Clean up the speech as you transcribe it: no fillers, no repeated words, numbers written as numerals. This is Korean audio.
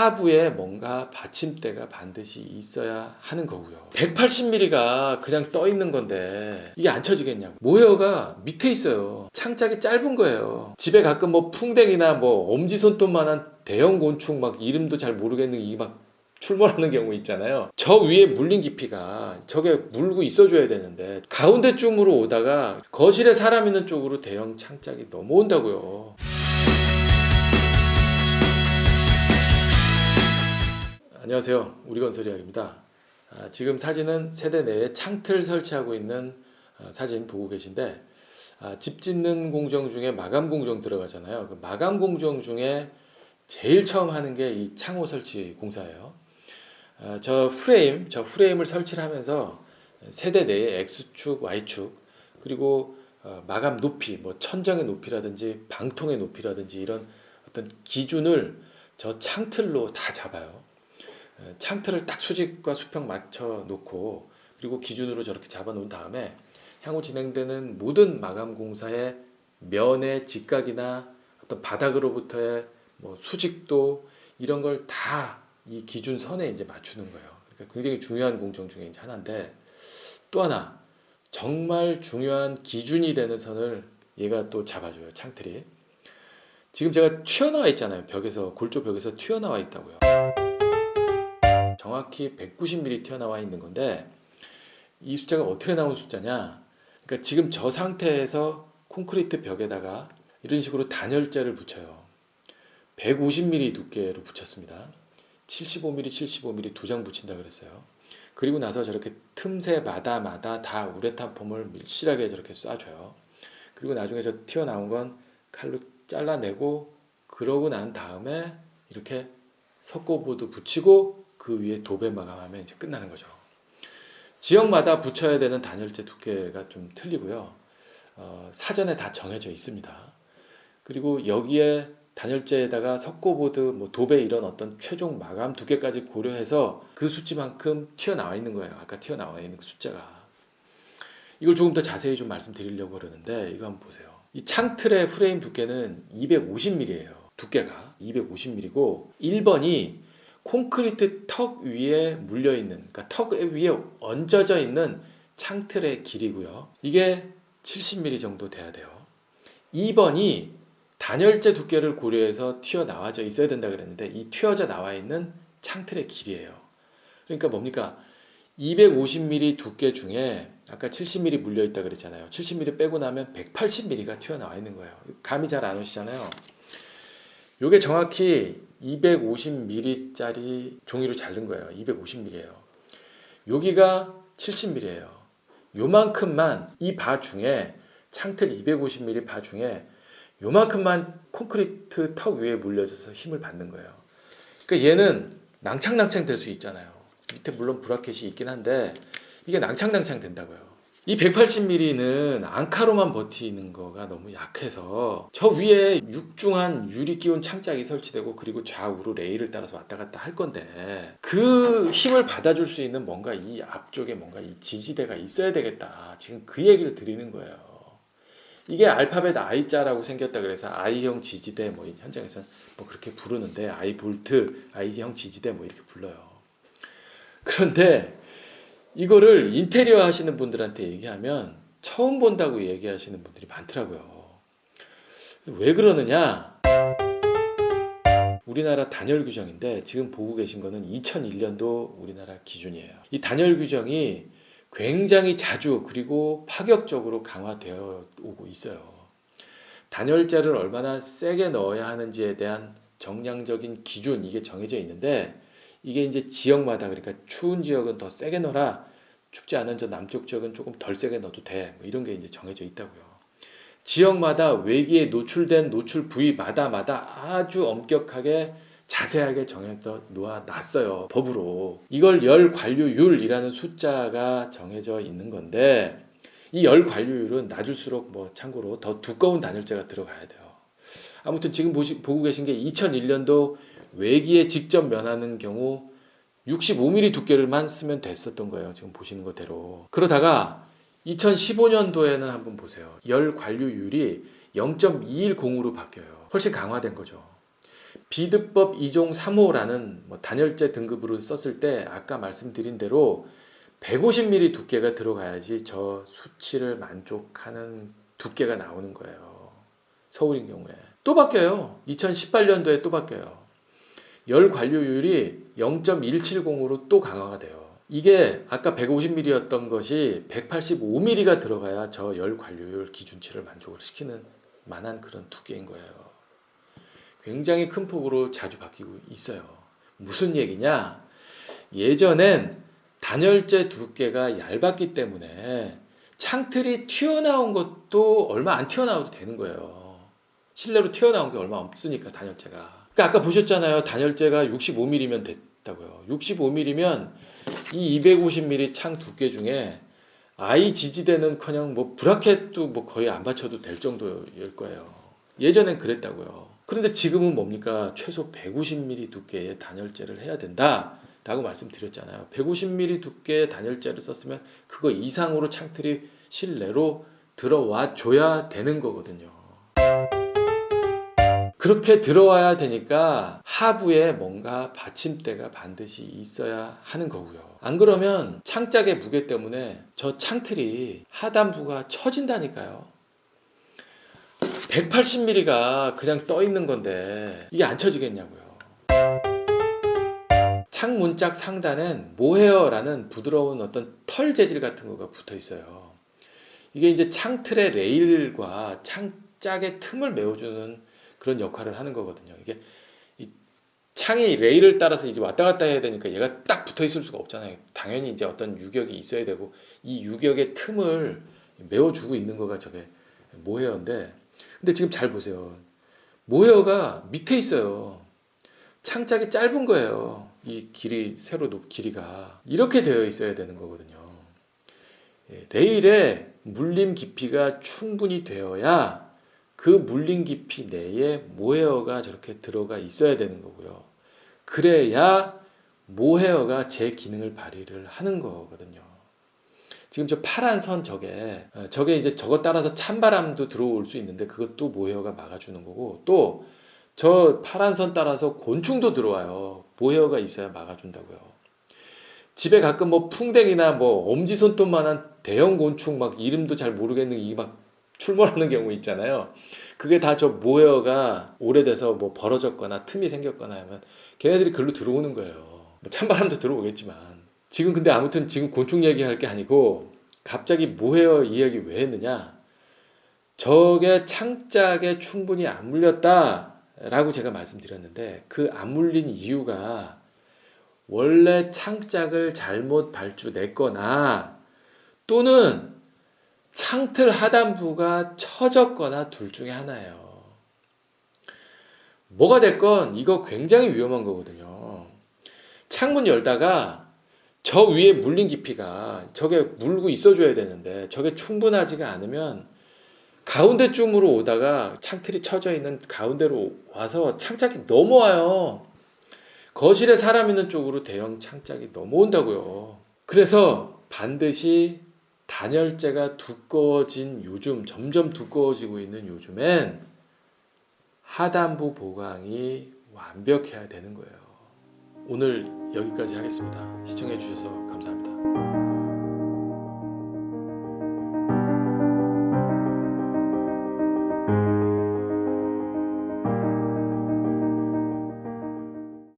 하부에 뭔가 받침대가 반드시 있어야 하는 거고요. 180mm가 그냥 떠 있는 건데 이게 안 쳐지겠냐고. 모여가 밑에 있어요. 창짝이 짧은 거예요. 집에 가끔 뭐 풍뎅이나 뭐 엄지손톱만한 대형 곤충 막 이름도 잘 모르겠는 이 막 출몰하는 경우 있잖아요. 저 위에 물린 깊이가 저게 물고 있어줘야 되는데 가운데쯤으로 오다가 거실에 사람 있는 쪽으로 대형 창짝이 넘어온다고요. 안녕하세요. 우리건설이야기입니다. 지금 사진은 세대 내에 창틀 설치하고 있는 사진 보고 계신데, 집 짓는 공정 중에 마감 공정 들어가잖아요. 그 마감 공정 중에 제일 처음 하는 게 이 창호 설치 공사예요. 저 프레임을 설치를 하면서 세대 내에 X축, Y축, 그리고 마감 높이, 뭐 천정의 높이라든지 방통의 높이라든지 이런 어떤 기준을 저 창틀로 다 잡아요. 창틀을 딱 수직과 수평 맞춰 놓고, 그리고 기준으로 저렇게 잡아 놓은 다음에 향후 진행되는 모든 마감 공사의 면의 직각이나 어떤 바닥으로부터의 뭐 수직도 이런 걸 다 이 기준선에 이제 맞추는 거예요. 그러니까 굉장히 중요한 공정 중에 이제 하나인데, 또 하나 정말 중요한 기준이 되는 선을 얘가 또 잡아줘요. 창틀이. 지금 제가 튀어나와 있잖아요. 벽에서, 골조 벽에서 튀어나와 있다고요. 정확히 190mm 튀어나와 있는 건데, 이 숫자가 어떻게 나온 숫자냐, 그러니까 지금 저 상태에서 콘크리트 벽에다가 이런 식으로 단열재를 붙여요. 150mm 두께로 붙였습니다. 75mm, 75mm 두 장 붙인다 그랬어요. 그리고 나서 저렇게 틈새마다 다 우레탄 폼을 밀실하게 저렇게 쏴줘요. 그리고 나중에 저 튀어나온 건 칼로 잘라내고, 그러고 난 다음에 이렇게 석고보드 붙이고 그 위에 도배 마감하면 이제 끝나는 거죠. 지역마다 붙여야 되는 단열재 두께가 좀 틀리고요. 사전에 다 정해져 있습니다. 그리고 여기에 단열재에다가 석고보드, 뭐 도배 이런 어떤 최종 마감 두께까지 고려해서 그 수치만큼 튀어나와 있는 거예요. 아까 튀어나와 있는 그 숫자가. 이걸 조금 더 자세히 좀 말씀드리려고 그러는데, 이거 한번 보세요. 이 창틀의 프레임 두께는 250mm예요. 두께가 250mm고 1번이 콘크리트 턱 위에 물려있는, 그러니까 턱 위에 얹어져 있는 창틀의 길이고요. 이게 70mm 정도 돼야 돼요. 2번이 단열재 두께를 고려해서 튀어나와져 있어야 된다 그랬는데, 이 튀어져 나와 있는 창틀의 길이에요. 그러니까 뭡니까? 250mm 두께 중에 아까 70mm 물려있다 그랬잖아요. 70mm 빼고 나면 180mm가 튀어나와 있는 거예요. 감이 잘 안 오시잖아요. 이게 정확히 250mm짜리 종이로 자른 거예요. 250mm예요. 여기가 70mm예요. 요만큼만, 이 바 중에, 창틀 250mm 바 중에 요만큼만 콘크리트 턱 위에 물려져서 힘을 받는 거예요. 그러니까 얘는 낭창낭창 될 수 있잖아요. 밑에 물론 브라켓이 있긴 한데 이게 낭창낭창 된다고요. 이 180mm는 앙카로만 버티는 거가 너무 약해서 저 위에 육중한 유리 끼운 창짝이 설치되고, 그리고 좌우로 레일을 따라서 왔다 갔다 할 건데, 그 힘을 받아줄 수 있는 뭔가 이 앞쪽에 뭔가 이 지지대가 있어야 되겠다. 지금 그 얘기를 드리는 거예요. 이게 알파벳 I자라고 생겼다 그래서 I형 지지대, 뭐 현장에서는 뭐 그렇게 부르는데, I 볼트, I형 지지대 뭐 이렇게 불러요. 그런데 이거를 인테리어 하시는 분들한테 얘기하면 처음 본다고 얘기하시는 분들이 많더라고요. 왜 그러느냐? 우리나라 단열 규정인데, 지금 보고 계신 거는 2001년도 우리나라 기준이에요. 이 단열 규정이 굉장히 자주 그리고 파격적으로 강화되어 오고 있어요. 단열재를 얼마나 세게 넣어야 하는지에 대한 정량적인 기준, 이게 정해져 있는데, 이게 이제 지역마다, 그러니까 추운 지역은 더 세게 넣어라, 춥지 않은 저 남쪽 지역은 조금 덜 세게 넣어도 돼, 뭐 이런 게 이제 정해져 있다고요. 지역마다 외기에 노출된 노출 부위마다 아주 엄격하게 자세하게 정해서 놓아놨어요. 법으로. 이걸 열 관류율이라는 숫자가 정해져 있는 건데, 이 열 관류율은 낮을수록 뭐 참고로 더 두꺼운 단열재가 들어가야 돼요. 아무튼 지금 보고 계신 게 2001년도 외기에 직접 면하는 경우 65mm 두께를만 쓰면 됐었던 거예요. 지금 보시는 거대로. 그러다가 2015년도에는 한번 보세요. 열 관류율이 0.210으로 바뀌어요. 훨씬 강화된 거죠. 비드법 2종 3호라는 단열재 등급으로 썼을 때 아까 말씀드린 대로 150mm 두께가 들어가야지 저 수치를 만족하는 두께가 나오는 거예요. 서울인 경우에. 또 바뀌어요. 2018년도에 또 바뀌어요. 열 관료율이 0.170으로 또 강화가 돼요. 이게 아까 150mm였던 것이 185mm가 들어가야 저 열 관료율 기준치를 만족을 시키는 만한 그런 두께인 거예요. 굉장히 큰 폭으로 자주 바뀌고 있어요. 무슨 얘기냐? 예전엔 단열재 두께가 얇았기 때문에 창틀이 튀어나온 것도 얼마 안 튀어나와도 되는 거예요. 실내로 튀어나온 게 얼마 없으니까 단열재가. 그러니까 아까 보셨잖아요. 단열재가 65mm면 됐다고요. 65mm면 이 250mm 창 두께 중에 아이 지지대는커녕 브라켓도 거의 안 받쳐도 될 정도일 거예요. 예전엔 그랬다고요. 그런데 지금은 뭡니까? 최소 150mm 두께의 단열재를 해야 된다라고 말씀드렸잖아요. 150mm 두께의 단열재를 썼으면 그거 이상으로 창틀이 실내로 들어와 줘야 되는 거거든요. 그렇게 들어와야 되니까 하부에 뭔가 받침대가 반드시 있어야 하는 거고요. 안 그러면 창짝의 무게 때문에 저 창틀이 하단부가 처진다니까요. 180mm가 그냥 떠 있는 건데 이게 안 처지겠냐고요. 창문짝 상단엔 모헤어라는 부드러운 어떤 털 재질 같은 거가 붙어 있어요. 이게 이제 창틀의 레일과 창짝의 틈을 메워주는 그런 역할을 하는 거거든요. 이게 이 창이 레일을 따라서 이제 왔다 갔다 해야 되니까 얘가 딱 붙어 있을 수가 없잖아요. 당연히 이제 어떤 유격이 있어야 되고 이 유격의 틈을 메워주고 있는 거가 저게 모헤어인데, 근데 지금 잘 보세요. 모헤어가 밑에 있어요. 창짝이 짧은 거예요. 이 길이 세로 길이가 이렇게 되어 있어야 되는 거거든요. 레일에 물림 깊이가 충분히 되어야 그 물림 깊이 내에 모헤어가 저렇게 들어가 있어야 되는 거고요. 그래야 모헤어가 제 기능을 발휘를 하는 거거든요. 지금 저 파란 선 저게 이제 저거 따라서 찬바람도 들어올 수 있는데 그것도 모헤어가 막아주는 거고, 또 저 파란 선 따라서 곤충도 들어와요. 모헤어가 있어야 막아준다고요. 집에 가끔 풍뎅이나 엄지손톱만한 대형 곤충 이름도 잘 모르겠는 이 출몰하는 경우 있잖아요. 그게 다 저 모헤어가 오래돼서 벌어졌거나 틈이 생겼거나 하면 걔네들이 글로 들어오는 거예요. 찬바람도 들어오겠지만. 지금 근데 아무튼 지금 곤충 얘기할 게 아니고 갑자기 모헤어 이야기 왜 했느냐? 저게 창짝에 충분히 안 물렸다라고 제가 말씀드렸는데, 그 안 물린 이유가 원래 창짝을 잘못 발주냈거나 또는 창틀 하단부가 처졌거나 둘 중에 하나예요. 뭐가 됐건 이거 굉장히 위험한 거거든요. 창문 열다가 저 위에 물린 깊이가 저게 물고 있어줘야 되는데 저게 충분하지가 않으면 가운데쯤으로 오다가 창틀이 쳐져 있는 가운데로 와서 창짝이 넘어와요. 거실에 사람 있는 쪽으로 대형 창짝이 넘어온다고요. 그래서 반드시 단열재가 두꺼워진 요즘, 점점 두꺼워지고 있는 요즘엔 하단부 보강이 완벽해야 되는 거예요. 오늘 여기까지 하겠습니다. 시청해 주셔서 감사합니다.